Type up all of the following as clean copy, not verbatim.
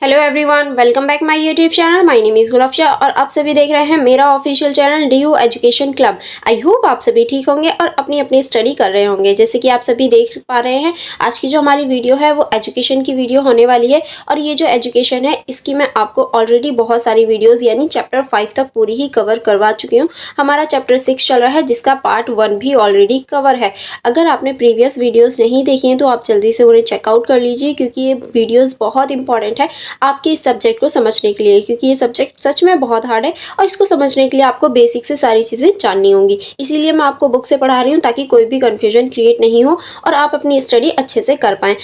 Hello everyone, welcome back my YouTube channel. My name is Gulafsha और आप सभी देख रहे हैं मेरा official channel DU education club. I hope आप सभी ठीक होंगे और अपनी अपनी स्टडी कर रहे होंगे। जैसे कि आप सभी देख पा रहे हैं, आज की जो हमारी वीडियो है वो एजुकेशन की वीडियो होने वाली है। और ये जो एजुकेशन है इसकी मैं आपको ऑलरेडी बहुत सारी वीडियोज़ यानी चैप्टर 5 तक पूरी ही कवर करवा चुकी हूँ। हमारा चैप्टर 6 चल रहा है जिसका पार्ट 1 भी ऑलरेडी कवर है। अगर आपने प्रीवियस वीडियोज़ नहीं देखी हैं तो आप जल्दी से उन्हें चेकआउट कर लीजिए, क्योंकि ये वीडियोज़ बहुत इंपॉर्टेंट है आपके इस सब्जेक्ट को समझने के लिए, क्योंकि ये सब्जेक्ट सच में बहुत हार्ड है और इसको समझने के लिए आपको बेसिक से सारी चीज़ें जाननी होंगी। इसीलिए मैं आपको बुक से पढ़ा रही हूँ ताकि कोई भी कन्फ्यूजन क्रिएट नहीं हो और आप अपनी स्टडी अच्छे से कर पाएँ।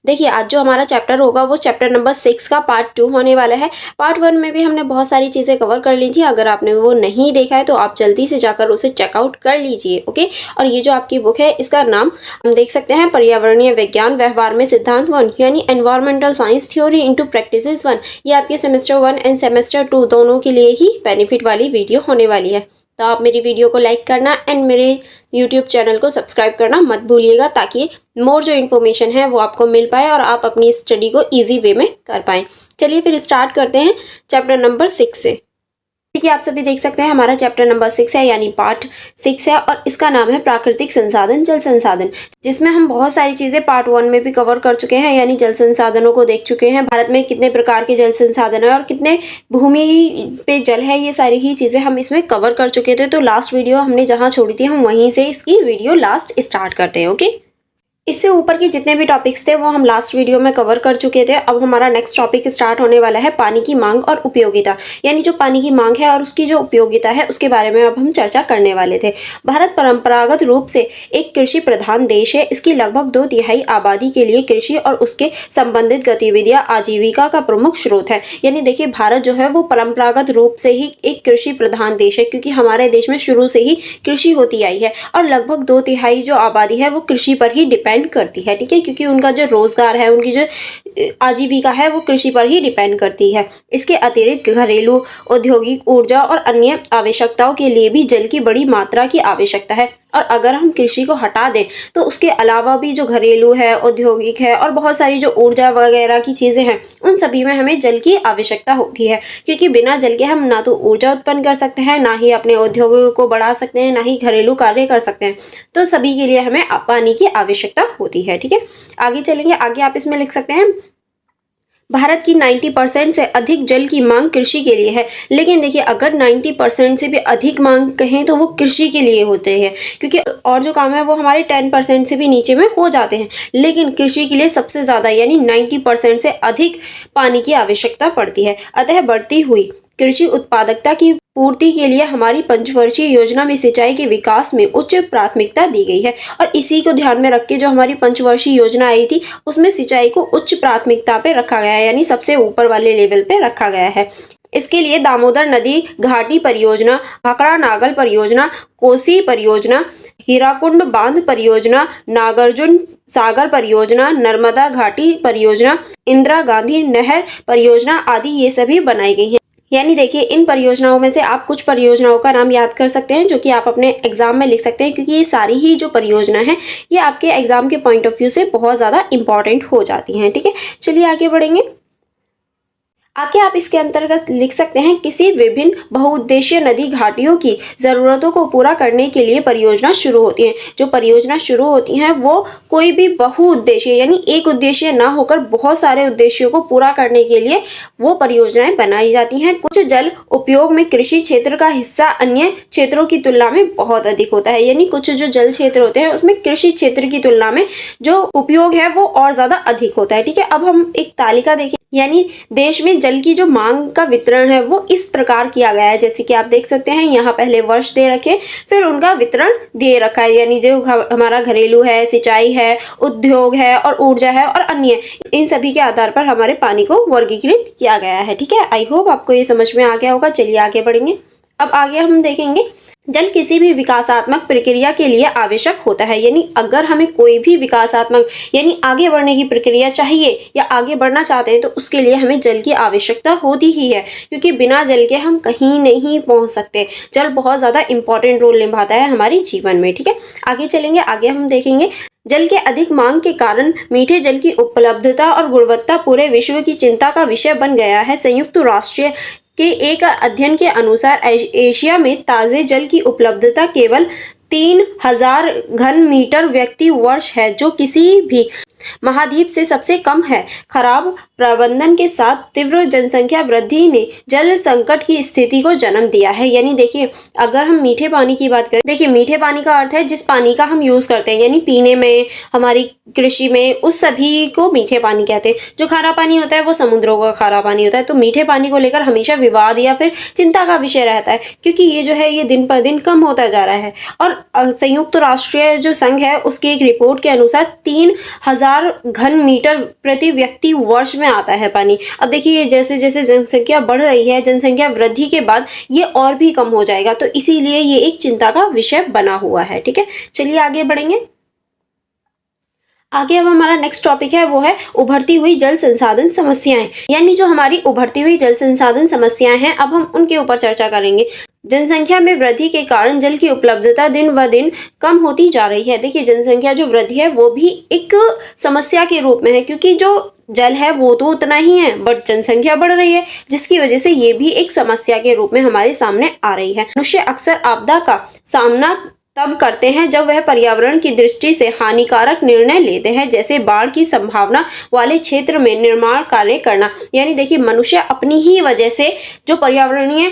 देखिए, आज जो हमारा चैप्टर होगा वो चैप्टर नंबर 6 का पार्ट 2 होने वाला है। पार्ट 1 में भी हमने बहुत सारी चीज़ें कवर कर ली थी। अगर आपने वो नहीं देखा है तो आप जल्दी से जाकर उसे चेकआउट कर लीजिए, ओके। और ये जो आपकी बुक है इसका नाम हम देख सकते हैं, पर्यावरणीय विज्ञान व्यवहार में सिद्धांत 1 यानी environmental science theory into practices 1। ये आपके सेमेस्टर 1 एंड सेमेस्टर 2 दोनों के लिए ही बेनिफिट वाली वीडियो होने वाली है। तो आप मेरी वीडियो को लाइक करना एंड मेरे यूट्यूब चैनल को सब्सक्राइब करना मत भूलिएगा, ताकि मोर जो इन्फॉर्मेशन है वो आपको मिल पाए और आप अपनी स्टडी को इजी वे में कर पाएँ। चलिए फिर स्टार्ट करते हैं चैप्टर नंबर 6 से। देखिए, आप सभी देख सकते हैं हमारा चैप्टर नंबर 6 है यानी पार्ट 6 है और इसका नाम है प्राकृतिक संसाधन जल संसाधन, जिसमें हम बहुत सारी चीज़ें पार्ट 1 में भी कवर कर चुके हैं। यानी जल संसाधनों को देख चुके हैं, भारत में कितने प्रकार के जल संसाधन है और कितने भूमि पे जल है, ये सारी ही चीज़ें हम इसमें कवर कर चुके थे। तो लास्ट वीडियो हमने जहाँ छोड़ी थी हम वहीं से इसकी वीडियो लास्ट स्टार्ट करते हैं, ओके। इससे ऊपर के जितने भी टॉपिक्स थे वो हम लास्ट वीडियो में कवर कर चुके थे। अब हमारा नेक्स्ट टॉपिक स्टार्ट होने वाला है पानी की मांग और उपयोगिता, यानी जो पानी की मांग है और उसकी जो उपयोगिता है उसके बारे में अब हम चर्चा करने वाले थे। भारत परंपरागत रूप से एक कृषि प्रधान देश है। इसकी लगभग 2/3 आबादी के लिए कृषि और उसके संबंधित गतिविधियां आजीविका का प्रमुख स्रोत है। यानी देखिए, भारत जो है वो परंपरागत रूप से ही एक कृषि प्रधान देश है, क्योंकि हमारे देश में शुरू से ही कृषि होती आई है और लगभग 2/3 जो आबादी है वो कृषि पर ही डिपेंड करती है, ठीक है, क्योंकि उनका जो रोजगार है, उनकी जो आजीविका है वो कृषि पर ही डिपेंड करती है। इसके अतिरिक्त घरेलू, औद्योगिक, ऊर्जा और अन्य आवश्यकताओं के लिए भी जल की बड़ी मात्रा की आवश्यकता है। और अगर हम कृषि को हटा दें तो उसके अलावा भी जो घरेलू है, औद्योगिक है और बहुत सारी जो ऊर्जा वगैरह की चीज़ें हैं, उन सभी में हमें जल की आवश्यकता होती है, क्योंकि बिना जल के हम ना तो ऊर्जा उत्पन्न कर सकते हैं, ना ही अपने उद्योगों को बढ़ा सकते हैं, ना ही घरेलू कार्य कर सकते हैं। तो सभी के लिए हमें पानी की आवश्यकता होती है, ठीक है। आगे चलेंगे, आगे आप इसमें लिख सकते हैं भारत की 90% से अधिक जल की मांग कृषि के लिए है। लेकिन देखिए, अगर 90% से भी अधिक मांग कहें तो वो कृषि के लिए होते हैं, क्योंकि और जो काम है वो हमारे 10% से भी नीचे में हो जाते हैं। लेकिन कृषि के लिए सबसे ज़्यादा यानी 90% से अधिक पानी की आवश्यकता पड़ती है। अतः बढ़ती हुई कृषि उत्पादकता की पूर्ति के लिए हमारी पंचवर्षीय योजना में सिंचाई के विकास में उच्च प्राथमिकता दी गई है। और इसी को ध्यान में रख के जो हमारी पंचवर्षीय योजना आई थी उसमें सिंचाई को उच्च प्राथमिकता पे रखा गया है, यानी सबसे ऊपर वाले लेवल पे रखा गया है। इसके लिए दामोदर नदी घाटी परियोजना, भाखड़ा नागल परियोजना, कोसी परियोजना, हीराकुंड बांध परियोजना, नागार्जुन सागर परियोजना, नर्मदा घाटी परियोजना, इंदिरा गांधी नहर परियोजना आदि ये सभी बनाई गई हैं। यानी देखिए, इन परियोजनाओं में से आप कुछ परियोजनाओं का नाम याद कर सकते हैं जो कि आप अपने एग्जाम में लिख सकते हैं, क्योंकि ये सारी ही जो परियोजना है ये आपके एग्जाम के पॉइंट ऑफ व्यू से बहुत ज़्यादा इंपॉर्टेंट हो जाती हैं, ठीक है। चलिए आगे बढ़ेंगे। आगे आप इसके अंतर्गत लिख सकते हैं किसी विभिन्न बहुउद्देशीय नदी घाटियों की ज़रूरतों को पूरा करने के लिए परियोजना शुरू होती है। जो परियोजना शुरू होती हैं वो कोई भी बहुउद्देशीय यानी एक उद्देश्य ना होकर बहुत सारे उद्देश्यों को पूरा करने के लिए वो परियोजनाएं बनाई जाती हैं। कुछ जल उपयोग में कृषि क्षेत्र का हिस्सा अन्य क्षेत्रों की तुलना में बहुत अधिक होता है। यानी कुछ जो जल क्षेत्र होते हैं उसमें कृषि क्षेत्र की तुलना में जो उपयोग है वो और ज़्यादा अधिक होता है, ठीक है। अब हम एक तालिका देखें, यानी देश में जल की जो मांग का वितरण है वो इस प्रकार किया गया है। जैसे कि आप देख सकते हैं यहाँ पहले वर्ष दे रखे, फिर उनका वितरण दे रखा है। यानी जो हमारा घरेलू है, सिंचाई है, उद्योग है और ऊर्जा है और अन्य, इन सभी के आधार पर हमारे पानी को वर्गीकृत किया गया है, ठीक है। आई होप आपको ये समझ में आ गया होगा। चलिए आगे बढ़ेंगे। अब आगे हम देखेंगे जल किसी भी विकासात्मक प्रक्रिया के लिए आवश्यक होता है। यानी अगर हमें कोई भी विकासात्मक यानी आगे बढ़ने की प्रक्रिया चाहिए या आगे बढ़ना चाहते हैं तो उसके लिए हमें जल की आवश्यकता होती ही है, क्योंकि बिना जल के हम कहीं नहीं पहुंच सकते। जल बहुत ज़्यादा इंपॉर्टेंट रोल निभाता है हमारे जीवन में। ठीक है, आगे चलेंगे, आगे हम देखेंगे जल के अधिक मांग के कारण मीठे जल की उपलब्धता और गुणवत्ता पूरे विश्व की चिंता का विषय बन गया है। संयुक्त राष्ट्र के एक अध्ययन के अनुसार एशिया में ताज़े जल की उपलब्धता केवल 3000 घन मीटर व्यक्ति वर्ष है, जो किसी भी महाद्वीप से सबसे कम है। खराब प्रबंधन के साथ तीव्र जनसंख्या वृद्धि ने जल संकट की स्थिति को जन्म दिया है। यानी देखिए, अगर हम मीठे पानी की बात करें, देखिए मीठे पानी का अर्थ है जिस पानी का हम यूज करते हैं, यानी पीने में, हमारी कृषि में, उस सभी को मीठे पानी कहते हैं। जो खारा पानी होता है वो समुद्रों का खारा पानी होता है। तो मीठे पानी को लेकर हमेशा विवाद या फिर चिंता का विषय रहता है, क्योंकि ये जो है ये दिन पर दिन कम होता जा रहा है। और संयुक्त राष्ट्र जो संघ है उसकी एक रिपोर्ट के अनुसार 3000 घन मीटर प्रति व्यक्ति वर्ष में आता है पानी। अब देखिए, जैसे जैसे जनसंख्या बढ़ रही है, जनसंख्या वृद्धि के बाद ये और भी कम हो जाएगा, तो इसीलिए ये एक चिंता का विषय बना हुआ है। ठीक है, चलिए आगे बढ़ेंगे। आगे अब हमारा नेक्स्ट टॉपिक है वो है उभरती हुई जल संसाधन समस्याएं। यानी जो हमारी उभरती हुई जल संसाधन समस्याएं हैं, अब हम उनके ऊपर चर्चा करेंगे। जनसंख्या में वृद्धि के कारण जल की उपलब्धता दिन व दिन कम होती जा रही है। देखिए, जनसंख्या जो वृद्धि है वो भी एक समस्या के रूप में है, क्योंकि जो जल है वो तो उतना ही है, बट जनसंख्या बढ़ रही है, जिसकी वजह से ये भी एक समस्या के रूप में हमारे सामने आ रही है। मनुष्य अक्सर आपदा का सामना तब करते हैं जब वह पर्यावरण की दृष्टि से हानिकारक निर्णय लेते हैं, जैसे बाढ़ की संभावना वाले क्षेत्र में निर्माण कार्य करना। यानी देखिए, मनुष्य अपनी ही वजह से जो पर्यावरणीय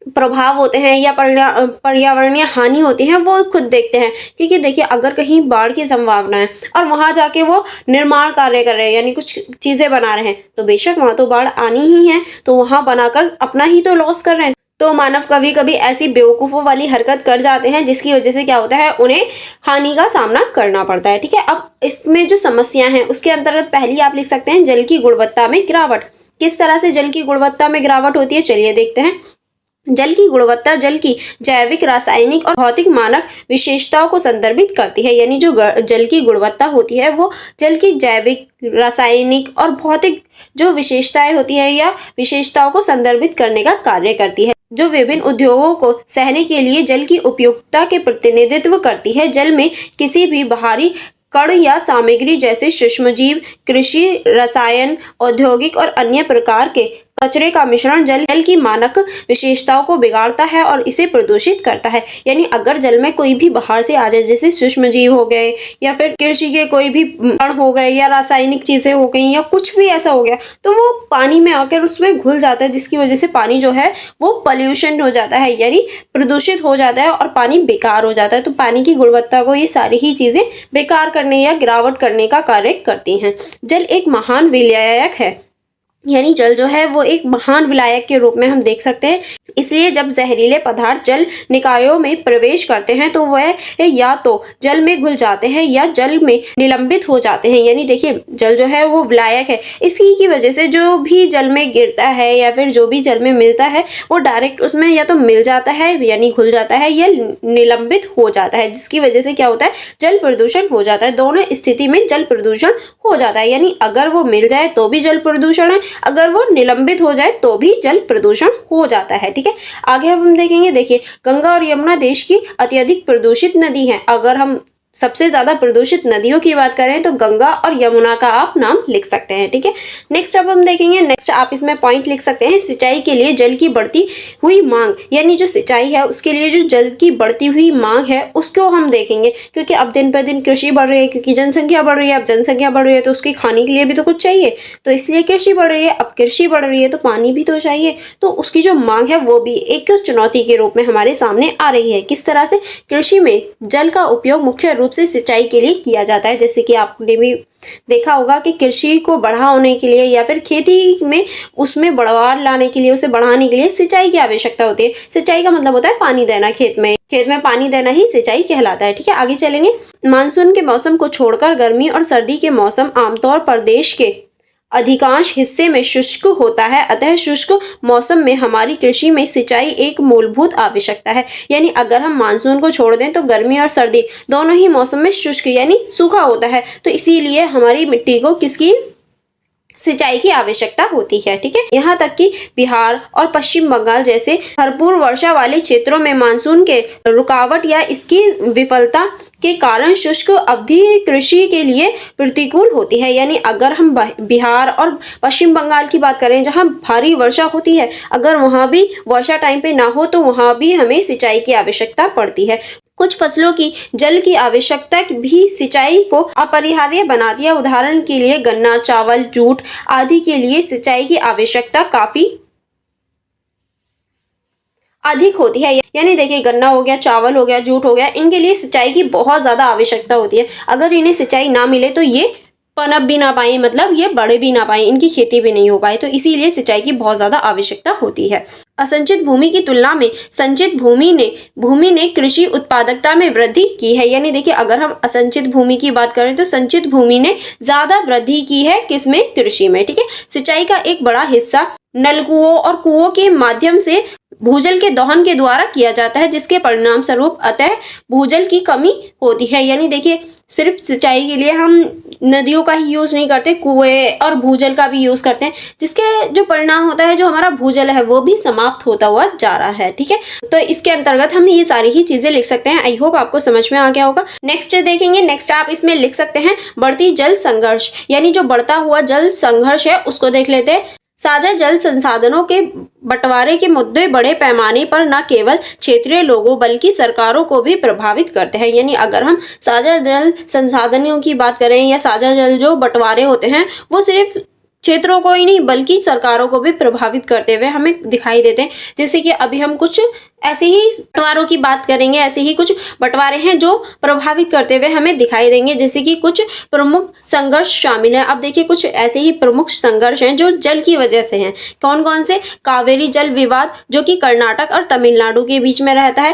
प्रभाव होते हैं या पर्यावरणीय हानि होती है वो खुद देखते हैं। क्योंकि देखिए, अगर कहीं बाढ़ की संभावना है और वहां जाके वो निर्माण कार्य कर रहे हैं, यानी कुछ चीजें बना रहे हैं, तो बेशक वहां तो बाढ़ आनी ही है, तो वहां बनाकर अपना ही तो लॉस कर रहे हैं। तो मानव कभी कभी ऐसी बेवकूफ़ों वाली हरकत कर जाते हैं, जिसकी वजह से क्या होता है, उन्हें हानि का सामना करना पड़ता है। ठीक है, अब इसमें जो समस्या है उसके अंतर्गत पहली आप लिख सकते हैं जल की गुणवत्ता में गिरावट। किस तरह से जल की गुणवत्ता में गिरावट होती है, चलिए देखते हैं। जल की गुणवत्ता जल की जैविक, रासायनिक और भौतिक मानक विशेषताओं को संदर्भित करती है। यानी जो जल की गुणवत्ता होती है वो जल की जैविक, रासायनिक और भौतिक जो विशेषताएं होती है या विशेषताओं को संदर्भित करने का कार्य करती है, जो विभिन्न उद्योगों को सहने के लिए जल की उपयुक्तता के प्रतिनिधित्व करती है। जल में किसी भी बाहरी कण या सामग्री जैसे सूक्ष्मजीव, कृषि, रसायन, औद्योगिक और अन्य प्रकार के कचरे का मिश्रण जल की मानक विशेषताओं को बिगाड़ता है और इसे प्रदूषित करता है। यानी अगर जल में कोई भी बाहर से आ जाए, जैसे सूक्ष्मजीव हो गए या फिर कृषि के कोई भी कण हो गए या रासायनिक चीजें हो गई या कुछ भी ऐसा हो गया, तो वो पानी में आकर उसमें घुल जाता है, जिसकी वजह से पानी जो है वो पॉल्यूशन हो जाता है, यानी प्रदूषित हो जाता है और पानी बेकार हो जाता है। तो पानी की गुणवत्ता को ये सारी ही चीजें बेकार करने या गिरावट करने का कार्य करती हैं। जल एक महान विलायक है, यानी जल जो है वो एक महान विलायक के रूप में हम देख सकते हैं। इसलिए जब जहरीले पदार्थ जल निकायों में प्रवेश करते हैं तो वह या तो जल में घुल जाते हैं या जल में निलंबित हो जाते हैं। यानी देखिए, जल जो है वो विलायक है, इसी की वजह से जो भी जल में गिरता है या फिर जो भी जल में मिलता है वो डायरेक्ट उसमें या तो मिल जाता है यानी घुल जाता है या निलंबित हो जाता है, जिसकी वजह से क्या होता है, जल प्रदूषण हो जाता है। दोनों स्थिति में जल प्रदूषण हो जाता है। यानी अगर वो मिल जाए तो भी जल प्रदूषण है, अगर वो निलंबित हो जाए तो भी जल प्रदूषण हो जाता है। ठीक है, आगे अब हम देखेंगे। देखिए, गंगा और यमुना देश की अत्यधिक प्रदूषित नदी है। अगर हम सबसे ज्यादा प्रदूषित नदियों की बात करें तो गंगा और यमुना का आप नाम लिख सकते हैं। ठीक है, नेक्स्ट अब हम देखेंगे। नेक्स्ट आप इसमें पॉइंट लिख सकते हैं, सिंचाई के लिए जल की बढ़ती हुई मांग। यानी जो सिंचाई है उसके लिए जो जल की बढ़ती हुई मांग है उसको हम देखेंगे, क्योंकि अब दिन पर दिन कृषि बढ़ रही है, क्योंकि जनसंख्या बढ़ रही है। अब जनसंख्या बढ़ रही है तो उसकी खाने के लिए भी तो कुछ चाहिए, तो इसलिए कृषि बढ़ रही है। अब कृषि बढ़ रही है तो पानी भी तो चाहिए, तो उसकी जो मांग है वो भी एक चुनौती के रूप में हमारे सामने आ रही है। किस तरह से कृषि में जल का उपयोग मुख्य रूप से सिंचाई के लिए किया जाता है। जैसे कि आपने भी देखा होगा कि कृषि को बढ़ाने के लिए या फिर खेती में उसमें बढ़ावा लाने के लिए, उसे बढ़ाने के लिए सिंचाई की आवश्यकता होती है। सिंचाई का मतलब होता है पानी देना, खेत में पानी देना ही सिंचाई कहलाता है। ठीक है, आगे चलेंगे। मानसून के मौसम को छोड़कर गर्मी और सर्दी के मौसम आमतौर पर देश के अधिकांश हिस्से में शुष्क होता है, अतः शुष्क मौसम में हमारी कृषि में सिंचाई एक मूलभूत आवश्यकता है। यानी अगर हम मानसून को छोड़ दें तो गर्मी और सर्दी दोनों ही मौसम में शुष्क यानी सूखा होता है, तो इसीलिए हमारी मिट्टी को किसकी सिंचाई की आवश्यकता होती है। ठीक है, यहाँ तक कि बिहार और पश्चिम बंगाल जैसे भरपूर वर्षा वाले क्षेत्रों में मानसून के रुकावट या इसकी विफलता के कारण शुष्क अवधि कृषि के लिए प्रतिकूल होती है। यानी अगर हम बिहार और पश्चिम बंगाल की बात करें जहाँ भारी वर्षा होती है, अगर वहाँ भी वर्षा टाइम पे ना हो तो वहाँ भी हमें सिंचाई की आवश्यकता पड़ती है। कुछ फसलों की जल की आवश्यकता भी सिंचाई को अपरिहार्य बना दिया। उदाहरण के लिए गन्ना, चावल, जूट आदि के लिए सिंचाई की आवश्यकता काफी अधिक होती है। यानी देखिए, गन्ना हो गया, चावल हो गया, जूट हो गया, इनके लिए सिंचाई की बहुत ज्यादा आवश्यकता होती है। अगर इन्हें सिंचाई ना मिले तो ये पनप भी ना पाए, मतलब ये बढ़े भी ना पाए, इनकी खेती भी नहीं हो पाए, तो इसीलिए सिंचाई की बहुत ज्यादा आवश्यकता होती है। असंचित भूमि की तुलना में संचित भूमि ने कृषि उत्पादकता में वृद्धि की है। यानी देखिए, अगर हम असंचित भूमि की बात करें तो संचित भूमि ने ज्यादा वृद्धि की है, किसमें? कृषि में। ठीक है, सिंचाई का एक बड़ा हिस्सा नलकुओं और कुओं के माध्यम से भूजल के दोहन के द्वारा किया जाता है, जिसके परिणाम स्वरूप अतः भूजल की कमी होती है। यानी देखिए, सिर्फ सिंचाई के लिए हम नदियों का ही यूज नहीं करते, कुएं और भूजल का भी यूज करते हैं, जिसके जो परिणाम होता है, जो हमारा भूजल है वो भी समाप्त होता हुआ जा रहा है। ठीक है, तो इसके अंतर्गत हम ये सारी ही चीजें लिख सकते हैं। आई होप आपको समझ में आ गया होगा। नेक्स्ट देखेंगे, नेक्स्ट आप इसमें लिख सकते हैं बढ़ती जल संघर्ष, यानी जो बढ़ता हुआ जल संघर्ष है उसको देख लेते हैं। साझा जल संसाधनों के बंटवारे के मुद्दे बड़े पैमाने पर न केवल क्षेत्रीय लोगों बल्कि सरकारों को भी प्रभावित करते हैं। यानी अगर हम साझा जल संसाधनों की बात करें या साझा जल जो बंटवारे होते हैं वो सिर्फ क्षेत्रों को ही नहीं बल्कि सरकारों को भी प्रभावित करते हुए हमें दिखाई देते हैं। जैसे कि अभी हम कुछ ऐसे ही बंटवारों की बात करेंगे, ऐसे ही कुछ बंटवारे हैं जो प्रभावित करते हुए हमें दिखाई देंगे। जैसे कि कुछ प्रमुख संघर्ष शामिल है। अब देखिए, कुछ ऐसे ही प्रमुख संघर्ष हैं जो जल की वजह से हैं। कौन कौन से? कावेरी जल विवाद जो कि कर्नाटक और तमिलनाडु के बीच में रहता है,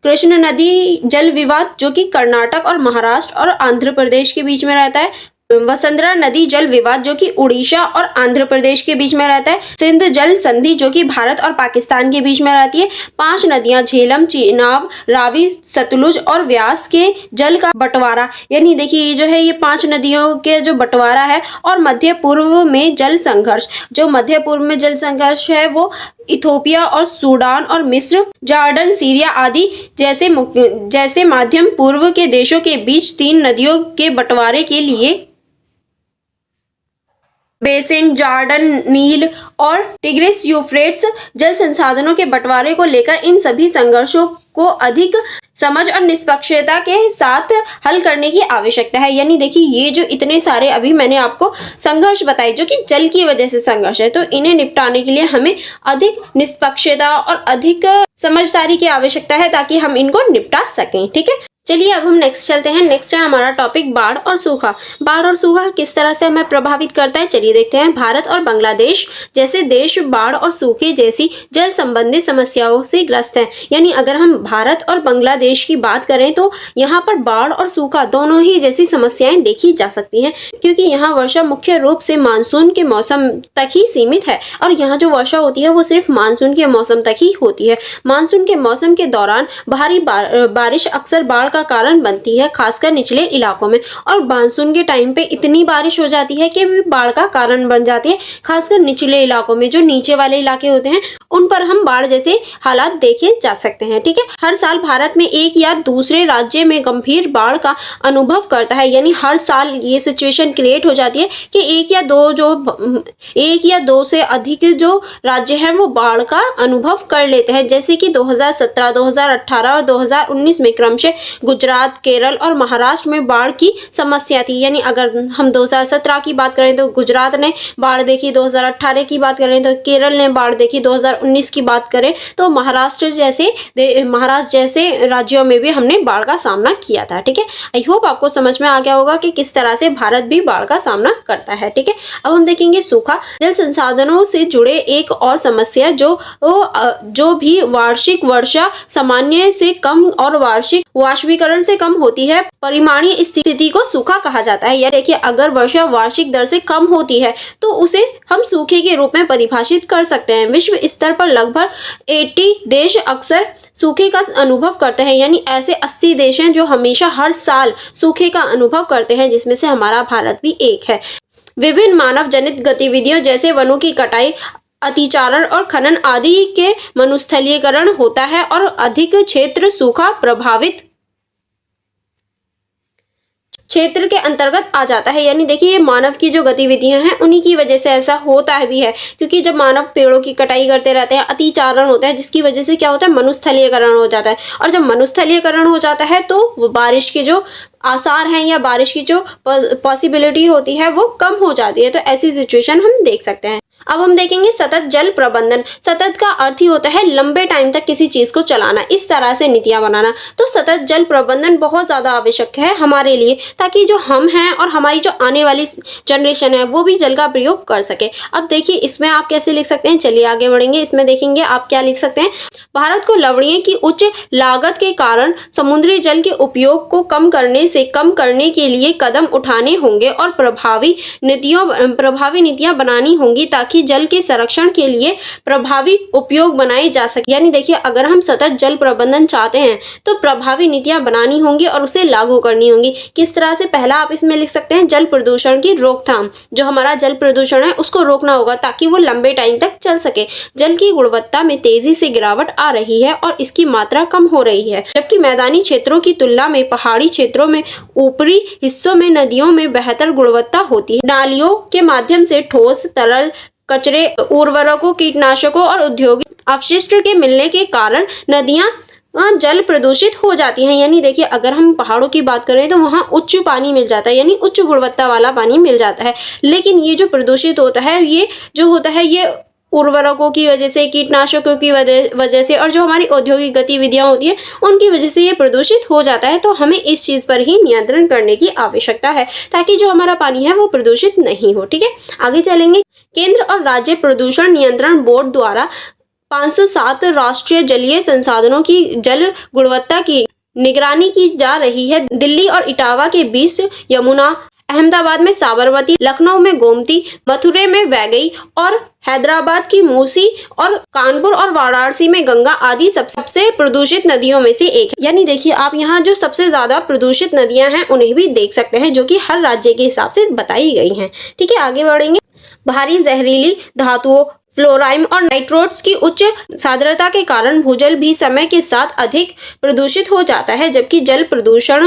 कृष्ण नदी जल विवाद जो कि कर्नाटक और महाराष्ट्र और आंध्र प्रदेश के बीच में रहता है, वसुंधरा नदी जल विवाद जो कि उड़ीसा और आंध्र प्रदेश के बीच में रहता है, सिंध जल संधि जो कि भारत और पाकिस्तान के बीच में रहती है, 5 नदियां झेलम, चेनाब, रावी, सतलुज और व्यास के जल का बंटवारा। यानी देखिए, ये जो है ये 5 नदियों के जो बंटवारा है। और मध्य पूर्व में जल संघर्ष, जो मध्य पूर्व में जल संघर्ष है वो इथोपिया और सूडान और मिस्र, जॉर्डन, सीरिया आदि जैसे मध्यम पूर्व के देशों के बीच 3 नदियों के बंटवारे के लिए बेसिन, जॉर्डन, नील और टिग्रिस यूफ्रेट्स जल संसाधनों के बंटवारे को लेकर इन सभी संघर्षों को अधिक समझ और निष्पक्षता के साथ हल करने की आवश्यकता है। यानी देखिए, ये जो इतने सारे अभी मैंने आपको संघर्ष बताए जो कि जल की वजह से संघर्ष है, तो इन्हें निपटाने के लिए हमें अधिक निष्पक्षता और अधिक समझदारी की आवश्यकता है ताकि हम इनको निपटा सकें। ठीक है, चलिए अब हम नेक्स्ट चलते हैं। नेक्स्ट है हमारा टॉपिक बाढ़ और सूखा। बाढ़ और सूखा किस तरह से हमें प्रभावित करता है, चलिए देखते हैं। भारत और बांग्लादेश जैसे देश बाढ़ और सूखे जैसी जल संबंधी समस्याओं से ग्रस्त हैं। यानी अगर हम भारत और बांग्लादेश की बात करें तो यहाँ पर बाढ़ और सूखा दोनों ही जैसी समस्याएं देखी जा सकती हैं, क्योंकि यहाँ वर्षा मुख्य रूप से मानसून के मौसम तक ही सीमित है। और यहाँ जो वर्षा होती है वो सिर्फ मानसून के मौसम तक ही होती है। मानसून के मौसम के दौरान भारी बारिश अक्सर बाढ़ का कारण बनती है, खासकर निचले इलाकों में। और मानसून के टाइम पे इतनी बारिश हो जाती है कि बाढ़ का कारण बन जाती है, खासकर निचले इलाकों में। जो नीचे वाले इलाके होते हैं उन पर हम बाढ़ जैसे हालात देखे जा सकते हैं। ठीक है, हर साल भारत में एक या दूसरे राज्य में गंभीर बाढ़ का अनुभव करता है। यानी हर साल ये सिचुएशन क्रिएट हो जाती है कि एक या दो से अधिक जो राज्य हैं वो बाढ़ का अनुभव कर लेते हैं। जैसे कि 2017, 2018 और 2019 में क्रमशः गुजरात, केरल और महाराष्ट्र में बाढ़ की समस्या थी। यानी अगर हम 2017 की बात करें तो गुजरात ने बाढ़ देखी, 2018 की बात करें तो केरल ने बाढ़ देखी, 2019 की बात करें तो महाराष्ट्र जैसे राज्यों में भी हमने बाढ़ का सामना किया था। ठीक है, आई होप आपको समझ में आ गया होगा कि किस तरह से भारत भी बाढ़ का सामना करता है। ठीक है, अब हम देखेंगे सूखा। जल संसाधनों से जुड़े एक और समस्या जो भी वार्षिक वर्षा सामान्य से कम और वार्षिक ध्रुवीकरण से कम होती है, परिमाणीय स्थिति को सूखा कहा जाता है। या देखिए, अगर वर्षा वार्षिक दर से कम होती है तो उसे हम सूखे के रूप में परिभाषित कर सकते हैं। विश्व स्तर पर लगभग 80 देश अक्सर सूखे का अनुभव करते हैं, यानी ऐसे 80 देश हैं जो हमेशा हर साल सूखे का अनुभव करते हैं, जिसमें से हमारा भारत भी एक है। विभिन्न मानव जनित गतिविधियों जैसे वनों की कटाई, अतिचारण और खनन आदि के मरुस्थलीकरण होता है और अधिक क्षेत्र सूखा प्रभावित क्षेत्र के अंतर्गत आ जाता है। यानी देखिए, ये मानव की जो गतिविधियां हैं उन्हीं की वजह से ऐसा होता है भी है, क्योंकि जब मानव पेड़ों की कटाई करते रहते हैं, अतिचारण होता है, जिसकी वजह से क्या होता है, मरुस्थलीकरण हो जाता है। और जब मरुस्थलीकरण हो जाता है तो बारिश के जो आसार हैं या बारिश की जो पॉसिबिलिटी होती है वो कम हो जाती है। तो ऐसी सिचुएशन हम देख सकते हैं। अब हम देखेंगे सतत जल प्रबंधन। सतत का अर्थ ही होता है लंबे टाइम तक किसी चीज को चलाना, इस तरह से नीतियां बनाना। तो सतत जल प्रबंधन बहुत ज्यादा आवश्यक है हमारे लिए, ताकि जो हम हैं और हमारी जो आने वाली जनरेशन है वो भी जल का प्रयोग कर सके। अब देखिए, इसमें आप कैसे लिख सकते हैं, चलिए आगे बढ़ेंगे। इसमें देखेंगे आप क्या लिख सकते हैं। भारत को लवणीय की उच्च लागत के कारण समुद्री जल के उपयोग को कम करने के लिए कदम उठाने होंगे और प्रभावी नीतियां बनानी होंगी, ताकि जल के संरक्षण के लिए प्रभावी उपयोग बनाए जा सके। यानी देखिए, अगर हम सतत जल प्रबंधन चाहते हैं तो प्रभावी नीतियां बनानी होंगी और उसे लागू करनी होंगी। किस तरह से, पहला आप इसमें लिख सकते हैं जल प्रदूषण की रोकथाम। जो हमारा जल प्रदूषण है उसको रोकना होगा, ताकि वो लंबे टाइम तक चल सके। जल की गुणवत्ता में तेजी से गिरावट आ रही है और इसकी मात्रा कम हो रही है, जबकि मैदानी क्षेत्रों की तुलना में पहाड़ी क्षेत्रों में ऊपरी हिस्सों में नदियों में बेहतर गुणवत्ता होती है। नालियों के माध्यम से ठोस, तरल, कचरे, उर्वरकों, कीटनाशकों और औद्योगिक अपशिष्ट के मिलने के कारण नदियां जल प्रदूषित हो जाती हैं। यानी देखिए, अगर हम पहाड़ों की बात करें तो वहाँ उच्च पानी मिल जाता है, यानी उच्च गुणवत्ता वाला पानी मिल जाता है। लेकिन ये जो प्रदूषित होता है, ये जो होता है, ये उर्वरकों की वजह से, कीटनाशकों की वजह से और जो हमारी औद्योगिक गतिविधियां होती हैं उनकी वजह से ये प्रदूषित हो जाता है। तो हमें इस चीज़ पर ही नियंत्रण करने की आवश्यकता है, ताकि जो हमारा पानी है वो प्रदूषित नहीं हो। ठीक है, आगे चलेंगे। केंद्र और राज्य प्रदूषण नियंत्रण बोर्ड द्वारा 507 राष्ट्रीय जलीय संसाधनों की जल गुणवत्ता की निगरानी की जा रही है। दिल्ली और इटावा के बीच यमुना, अहमदाबाद में साबरमती, लखनऊ में गोमती, मथुरे में वैगई और हैदराबाद की मूसी और कानपुर और वाराणसी में गंगा आदि सबसे प्रदूषित नदियों में से एक है। यानी देखिए, आप यहाँ जो सबसे ज्यादा प्रदूषित नदियां हैं उन्हें भी देख सकते हैं, जो कि हर राज्य के हिसाब से बताई गई हैं। ठीक है, आगे बढ़ेंगे। भारी जहरीली धातुओं, फ्लोराइम और नाइट्रोट्स की उच्च सांद्रता के कारण भूजल भी समय के साथ अधिक प्रदूषित हो जाता है, जबकि जल प्रदूषण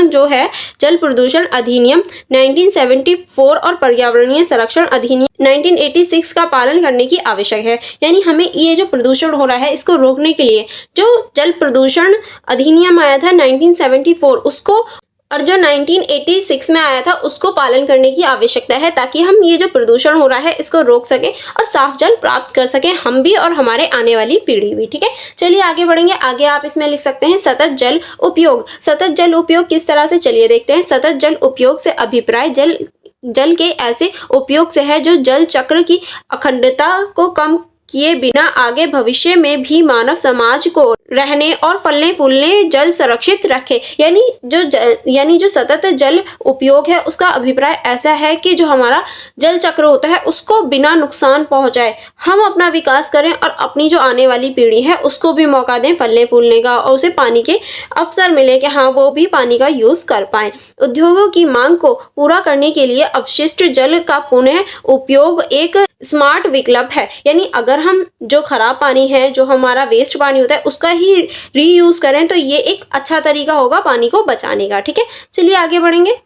अधिनियम 1974 और पर्यावरणीय संरक्षण अधिनियम 1986 का पालन करने की आवश्यक है। यानी हमें ये जो प्रदूषण हो रहा है इसको रोकने के लिए जो जल प्रदूषण अधिनियम आया था 1974 उसको, और जो 1986 में आया था उसको पालन करने की आवश्यकता है, ताकि हम ये जो प्रदूषण हो रहा है इसको रोक सकें और साफ जल प्राप्त कर सकें, हम भी और हमारे आने वाली पीढ़ी भी। ठीक है, चलिए आगे बढ़ेंगे। आगे आप इसमें लिख सकते हैं सतत जल उपयोग। सतत जल उपयोग किस तरह से, चलिए देखते हैं। सतत जल उपयोग से अभिप्राय जल के ऐसे उपयोग से है जो जल चक्र की अखंडता को कम किए बिना आगे भविष्य में भी मानव समाज को रहने और फलने फूलने जल संरक्षित रखे। यानी जो सतत जल उपयोग है उसका अभिप्राय ऐसा है कि जो हमारा जल चक्र होता है उसको बिना नुकसान पहुंचाए हम अपना विकास करें और अपनी जो आने वाली पीढ़ी है उसको भी मौका दें फलने फूलने का और उसे पानी के अवसर मिले कि हाँ वो भी पानी का यूज कर पाए। उद्योगों की मांग को पूरा करने के लिए अवशिष्ट जल का पुनः उपयोग एक स्मार्ट विकल्प है। यानी अगर हम जो खराब पानी है, जो हमारा वेस्ट पानी होता है, उसका ही रीयूज करें तो ये एक अच्छा तरीका होगा पानी को बचाने का। ठीक है, चलिए आगे बढ़ेंगे।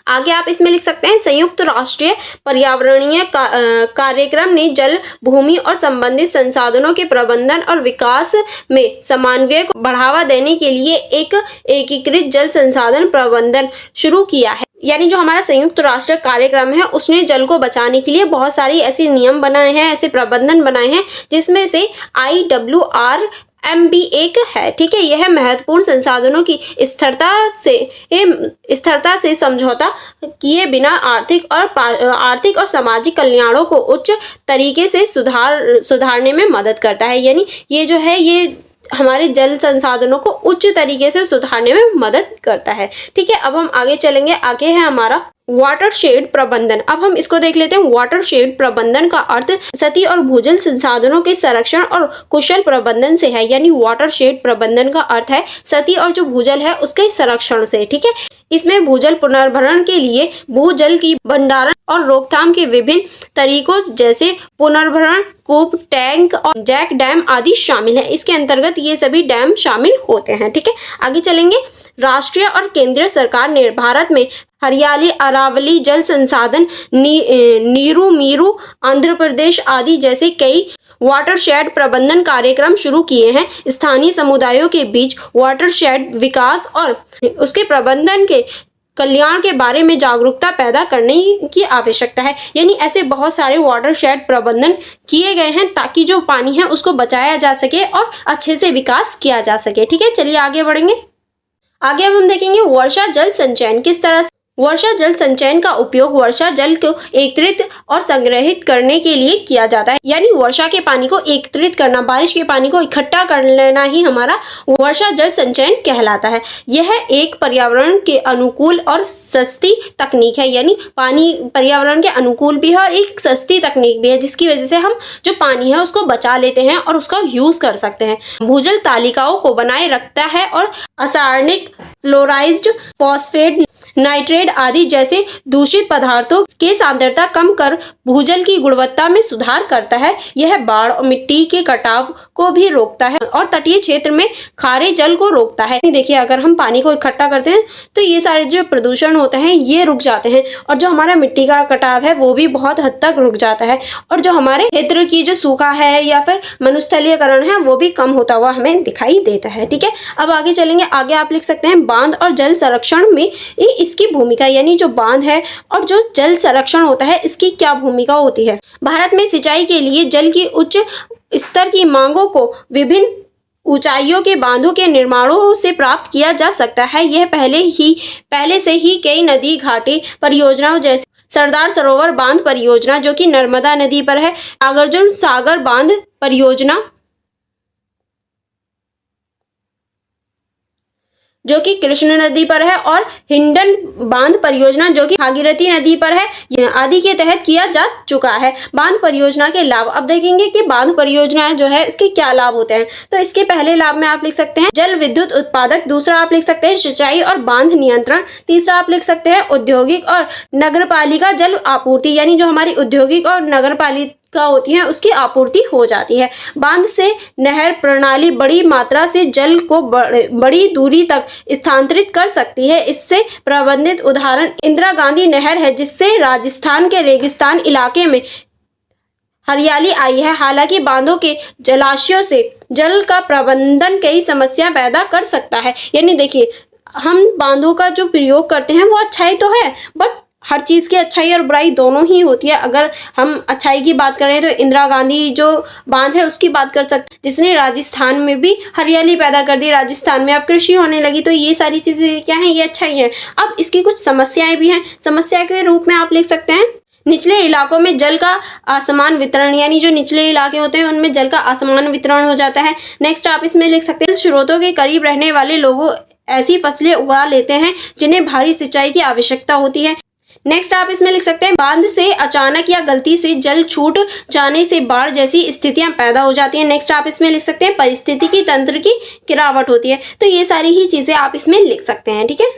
आगे आप इसमें लिख सकते हैं संयुक्त राष्ट्रीय पर्यावरणीय कार्यक्रम ने जल, भूमि और संबंधित संसाधनों के प्रबंधन और विकास में समन्वय को बढ़ावा देने के लिए एक एकीकृत जल संसाधन प्रबंधन शुरू किया है। यानी जो हमारा संयुक्त राष्ट्र कार्यक्रम है उसने जल को बचाने के लिए बहुत सारी ऐसे नियम बनाए हैं, ऐसे प्रबंधन बनाए हैं, जिसमें से IWRMB एक है। ठीक है, यह महत्वपूर्ण संसाधनों की स्थिरता से समझौता किए बिना आर्थिक और सामाजिक कल्याणों को उच्च तरीके से सुधारने में मदद करता है। यानी ये जो है ये हमारे जल संसाधनों को उच्च तरीके से सुधारने में मदद करता है। ठीक है, अब हम आगे चलेंगे। आगे है हमारा वाटरशेड प्रबंधन। अब हम इसको देख लेते हैं। वाटरशेड प्रबंधन का अर्थ सतही और भूजल संसाधनों के संरक्षण और कुशल प्रबंधन से है। यानी वाटरशेड प्रबंधन का अर्थ है सतही और जो भूजल है उसके संरक्षण से। ठीक है, इसमें भूजल पुनर्भरण के लिए भूजल की भंडारण और रोकथाम के विभिन्न तरीकों जैसे पुनर्भरण, कूप, टैंक और जैक डैम आदि शामिल है। इसके अंतर्गत ये सभी डैम शामिल होते हैं। ठीक है, आगे चलेंगे। राष्ट्रीय और केंद्रीय सरकार ने भारत में हरियाली, अरावली जल संसाधन, नीरू, मीरू, आंध्र प्रदेश आदि जैसे कई वाटरशेड प्रबंधन कार्यक्रम शुरू किए हैं। स्थानीय समुदायों के बीच वाटरशेड विकास और उसके प्रबंधन के कल्याण के बारे में जागरूकता पैदा करने की आवश्यकता है। यानी ऐसे बहुत सारे वाटरशेड प्रबंधन किए गए हैं ताकि जो पानी है उसको बचाया जा सके और अच्छे से विकास किया जा सके। ठीक है, चलिए आगे बढ़ेंगे। आगे अब हम देखेंगे वर्षा जल संचयन किस तरह से। वर्षा जल संचयन का उपयोग वर्षा जल को एकत्रित और संग्रहित करने के लिए किया जाता है। यानी वर्षा के पानी को एकत्रित करना, बारिश के पानी को इकट्ठा कर लेना ही हमारा वर्षा जल संचयन कहलाता है। यह एक पर्यावरण के अनुकूल और सस्ती तकनीक है। यानी पानी पर्यावरण के अनुकूल भी है और एक सस्ती तकनीक भी है, जिसकी वजह से हम जो पानी है उसको बचा लेते हैं और उसका यूज कर सकते हैं। भूजल तालिकाओं को बनाए रखता है और असार्निक, फ्लोराइज्ड, फॉस्फेट, नाइट्रेट आदि जैसे दूषित पदार्थों के सांद्रता कम कर भूजल की गुणवत्ता में सुधार करता है। यह बाढ़ और मिट्टी के कटाव को भी रोकता है और तटीय क्षेत्र में खारे जल को रोकता है। देखिए, अगर हम पानी को इकट्ठा करते हैं तो ये सारे जो प्रदूषण होते हैं ये रुक जाते हैं और जो हमारा मिट्टी का कटाव है वो भी बहुत हद तक रुक जाता है और जो हमारे क्षेत्र की जो सूखा है या फिर मरुस्थलीकरण है वो भी कम होता हुआ हमें दिखाई देता है। ठीक है, अब आगे चलेंगे। आगे आप लिख सकते हैं बांध और जल संरक्षण में इसकी भूमिका। यानी जो बांध है और जो जल संरक्षण होता है इसकी क्या भूमिका होती है। भारत में सिंचाई के लिए जल की उच्च स्तर की मांगों को विभिन्न ऊंचाइयों के बांधों के निर्माणों से प्राप्त किया जा सकता है। यह पहले से ही कई नदी घाटी परियोजनाओं जैसे सरदार सरोवर बांध परियोजना जो कि नर्मदा नदी पर है, नागार्जुन सागर बांध परियोजना जो कि कृष्ण नदी पर है और हिंडन बांध परियोजना जो कि भागीरथी नदी पर है आदि के तहत किया जा चुका है। बांध परियोजना के लाभ अब देखेंगे कि बांध परियोजना जो है इसके क्या लाभ होते हैं। तो इसके पहले लाभ में आप लिख सकते हैं जल विद्युत उत्पादक, दूसरा आप लिख सकते हैं सिंचाई और बांध नियंत्रण, तीसरा आप लिख सकते हैं औद्योगिक और नगरपालिका जल आपूर्ति। यानी जो हमारी औद्योगिक और नगरपालिका होती है उसकी आपूर्ति हो जाती है। बांध से नहर प्रणाली बड़ी मात्रा से जल को बड़ी दूरी तक स्थानांतरित कर सकती है। इससे प्रबंधित उदाहरण इंदिरा गांधी नहर है जिससे राजस्थान के रेगिस्तान इलाके में हरियाली आई है। हालांकि बांधों के जलाशयों से जल का प्रबंधन कई समस्या पैदा कर सकता है। यानी देखिए, हम बांधों का जो प्रयोग करते हैं वो अच्छाई तो है, बट हर चीज़ की अच्छाई और बुराई दोनों ही होती है। अगर हम अच्छाई की बात करें तो इंदिरा गांधी जो बांध है उसकी बात कर सकते हैं, जिसने राजस्थान में भी हरियाली पैदा कर दी, राजस्थान में अब कृषि होने लगी। तो ये सारी चीज़ें क्या हैं, ये अच्छाई हैं। अब इसकी कुछ समस्याएं भी हैं। समस्या के रूप में आप लिख सकते हैं निचले इलाकों में जल का असमान वितरण। यानी जो निचले इलाके होते हैं उनमें जल का असमान वितरण हो जाता है। नेक्स्ट आप इसमें लिख सकते हैं स्रोतों के करीब रहने वाले लोगों ऐसी फसलें उगा लेते हैं जिन्हें भारी सिंचाई की आवश्यकता होती है। नेक्स्ट आप इसमें लिख सकते हैं बांध से अचानक या गलती से जल छूट जाने से बाढ़ जैसी स्थितियां पैदा हो जाती हैं। नेक्स्ट आप इसमें लिख सकते हैं परिस्थितिकी तंत्र की गिरावट होती है। तो ये सारी ही चीजें आप इसमें लिख सकते हैं। ठीक है,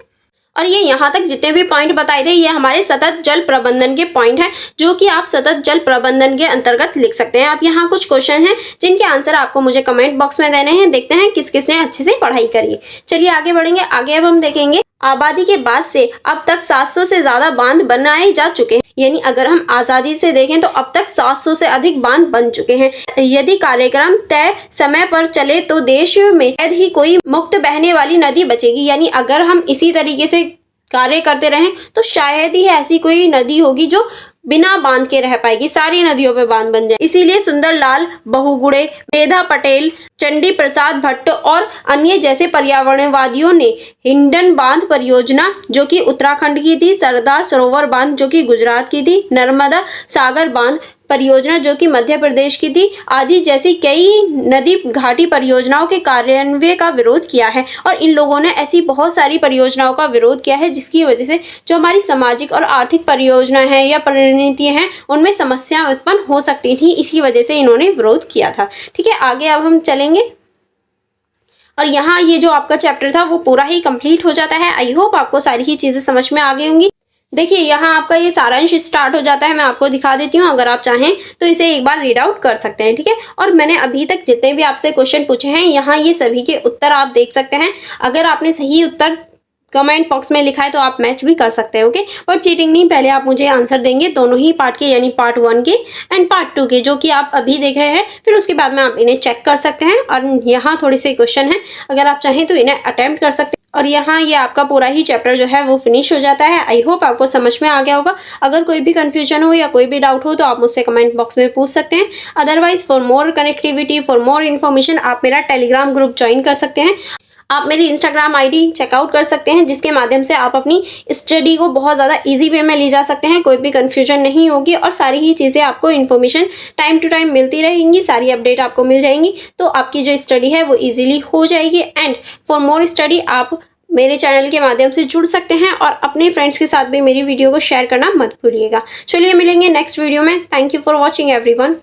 और ये यहाँ तक जितने भी पॉइंट बताए थे ये हमारे सतत जल प्रबंधन के पॉइंट हैं जो कि आप सतत जल प्रबंधन के अंतर्गत लिख सकते हैं। अब यहाँ कुछ क्वेश्चन हैं जिनके आंसर आपको मुझे कमेंट बॉक्स में देने हैं। देखते हैं किस किसने अच्छे से पढ़ाई करी। चलिए आगे बढ़ेंगे। आगे अब हम देखेंगे आबादी के बाद से अब तक 700 से ज्यादा बांध बनाए जा चुके हैं। यानी अगर हम आजादी से देखें तो अब तक 700 से अधिक बांध बन चुके हैं। यदि कार्यक्रम तय समय पर चले तो देश में शायद ही कोई मुक्त बहने वाली नदी बचेगी। यानी अगर हम इसी तरीके से कार्य करते रहें तो शायद ही ऐसी कोई नदी होगी जो बिना बांध के रह पाएगी, सारी नदियों पे बांध बन जाए। इसीलिए सुंदरलाल बहुगुणे, मेधा पटेल, चंडी प्रसाद भट्ट और अन्य जैसे पर्यावरणवादियों ने हिंडन बांध परियोजना जो कि उत्तराखंड की थी, सरदार सरोवर बांध जो कि गुजरात की थी, नर्मदा सागर बांध परियोजना जो कि मध्य प्रदेश की थी आदि जैसी कई नदी घाटी परियोजनाओं के कार्यान्वयन का विरोध किया है। और इन लोगों ने ऐसी बहुत सारी परियोजनाओं का विरोध किया है जिसकी वजह से जो हमारी सामाजिक और आर्थिक परियोजना है या परिणतियां हैं उनमें समस्याएं उत्पन्न हो सकती थी, इसकी वजह से इन्होंने विरोध किया था। ठीक है, आगे अब हम चलेंगे और यहाँ ये जो आपका चैप्टर था वो पूरा ही कंप्लीट हो जाता है। आई होप आपको सारी ही चीजें समझ में आ गई होंगी। देखिए यहाँ आपका ये सारांश स्टार्ट हो जाता है, मैं आपको दिखा देती हूँ, अगर आप चाहें तो इसे एक बार रीड आउट कर सकते हैं। ठीक है, और मैंने अभी तक जितने भी आपसे क्वेश्चन पूछे हैं यहाँ ये सभी के उत्तर आप देख सकते हैं। अगर आपने सही उत्तर कमेंट बॉक्स में लिखा है तो आप मैच भी कर सकते हैं। ओके, पर चीटिंग नहीं, पहले आप मुझे आंसर देंगे दोनों ही पार्ट के, यानी पार्ट 1 के एंड पार्ट 2 के जो कि आप अभी देख रहे हैं, फिर उसके बाद में आप इन्हें चेक कर सकते हैं। और यहाँ थोड़े से क्वेश्चन हैं, अगर आप चाहें तो इन्हें अटेम्प्ट कर सकते हैं। और यहाँ ये आपका पूरा ही चैप्टर जो है वो फिनिश हो जाता है। आई होप आपको समझ में आ गया होगा। अगर कोई भी कंफ्यूजन हो या कोई भी डाउट हो तो आप मुझसे कमेंट बॉक्स में पूछ सकते हैं। Otherwise for more connectivity, for more information आप मेरा टेलीग्राम ग्रुप ज्वाइन कर सकते हैं। आप मेरी इंस्टाग्राम आईडी चेकआउट कर सकते हैं जिसके माध्यम से आप अपनी स्टडी को बहुत ज़्यादा इजी वे में ले जा सकते हैं, कोई भी कन्फ्यूजन नहीं होगी और सारी ही चीज़ें आपको इन्फॉर्मेशन टाइम टू टाइम मिलती रहेंगी, सारी अपडेट आपको मिल जाएंगी, तो आपकी जो स्टडी है वो इजीली हो जाएगी। एंड फॉर मोर स्टडी आप मेरे चैनल के माध्यम से जुड़ सकते हैं और अपने फ्रेंड्स के साथ भी मेरी वीडियो को शेयर करना मत भूलिएगा। चलिए मिलेंगे नेक्स्ट वीडियो में। Thank you for watching everyone.